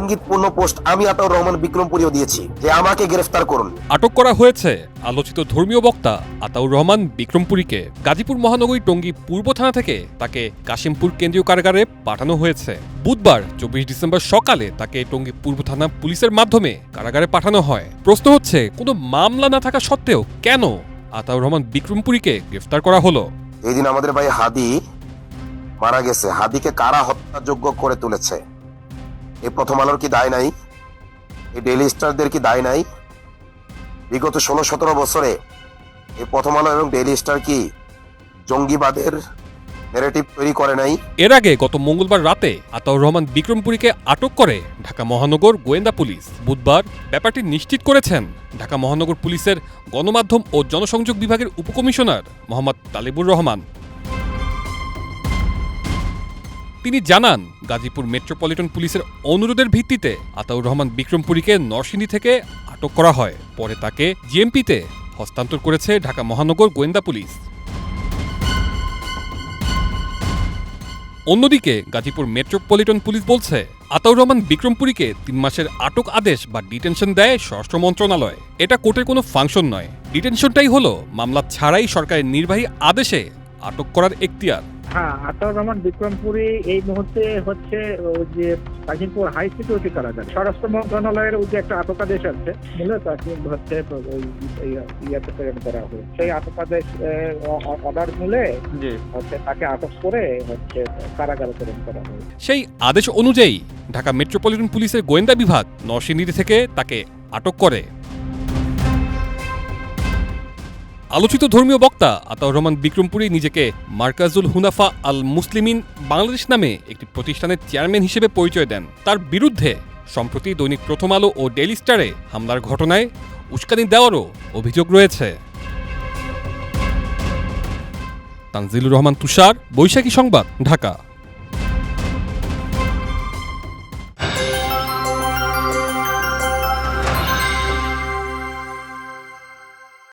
ইঙ্গিতপূর্ণ post আমি আতাউর রহমান বিক্রমপুরীও দিয়েছি যে আমাকে গ্রেফতার করুন। আটক করা হয়েছে আলোচিত ধর্মীয় বক্তা আতাউর রহমান বিক্রমপুরীকে। গাজীপুর মহানগরী টঙ্গী পূর্ব থানা থেকে তাকে কাশিমপুর কেন্দ্রীয় কারাগারে পাঠানো হয়েছে। বুধবার 24 ডিসেম্বর সকালে তাকে টঙ্গী পূর্ব থানা পুলিশের মাধ্যমে কারাগারে পাঠানো হয়। প্রশ্ন হচ্ছে, কোনো মামলা না থাকা সত্ত্বেও কেন আতাউর রহমান বিক্রমপুরীকে গ্রেফতার করা হলো? এই দিন আমাদের ভাই হাদি মারা গেছে, হাদিকে কারা হত্যাযোগ্য করে তুলেছে? এই প্রথম আলোর কি দায় নাই? এই ডেইলি স্টারদের কি দায় নাই? বিগত 16-17 বছরে এই প্রথম আলো এবং ডেইলি স্টার কি জঙ্গিবাদের ন্যারেটিভ তৈরি করে নাই? এর আগে গত মঙ্গলবার রাতে আতাউর রহমান বিক্রমপুরীকে আটক করে ঢাকা মহানগর গোয়েন্দা পুলিশ। বুধবার ব্যাপারটি নিশ্চিত করেছেন ঢাকা মহানগর পুলিশের গণমাধ্যম ও জনসংযোগ বিভাগের উপকমিশনার মোহাম্মদ তালিবুর রহমান। তিনি জানান, গাজীপুর মেট্রোপলিটন পুলিশের অনুরোধের ভিত্তিতে আতাউর রহমান বিক্রমপুরীকে নরসিংদী থেকে আটক করা হয়। পরে তাকে জিএমপিতে হস্তান্তর করেছে ঢাকা মহানগর গোয়েন্দা পুলিশ। অন্যদিকে গাজীপুর মেট্রোপলিটন পুলিশ বলছে, আতাউর রহমান বিক্রমপুরীকে 3 মাসের আটক আদেশ বা ডিটেনশন দেয় স্বরাষ্ট্র মন্ত্রণালয়। এটা কোর্টের কোনো ফাংশন নয়। ডিটেনশনটাই হলো মামলা ছাড়াই সরকারের নির্বাহী আদেশে আটক করার এখতিয়ার। হ্যাঁ, আতাউর রহমান বিক্রমপুরী এই মুহূর্তে হচ্ছে যে কাশিমপুর হাই সিকিউরিটি কারাগার। স্বরাষ্ট্র মন্ত্রণালয়ের যে একটা আটকাদেশ আছে, মূলত হচ্ছে ওই ইয়াতে প্রেরণ করা হয়। সেই আটকাদেশ অর্ডার মূলে হচ্ছে তাকে আটক করে হচ্ছে কারাগারে প্রেরণ করা হয়। সেই আদেশ অনুযায়ী ঢাকা মেট্রোপলিটন পুলিশের গোয়েন্দা বিভাগ নরসিংদী থেকে তাকে আটক করে। আলোচিত ধর্মীয় বক্তা আতাউর রহমান বিক্রমপুরী নিজেকে মার্কাজুল হুনাফা আল মুসলিমিন বাংলাদেশ নামে একটি প্রতিষ্ঠানের চেয়ারম্যান হিসেবে পরিচয় দেন। তার বিরুদ্ধে সম্প্রতি দৈনিক প্রথম আলো ও ডেইলি স্টারে হামলার ঘটনায় উস্কানি দেওয়ারও অভিযোগ রয়েছে। তানজিলুর রহমান তুষার, বৈশাখী সংবাদ, ঢাকা।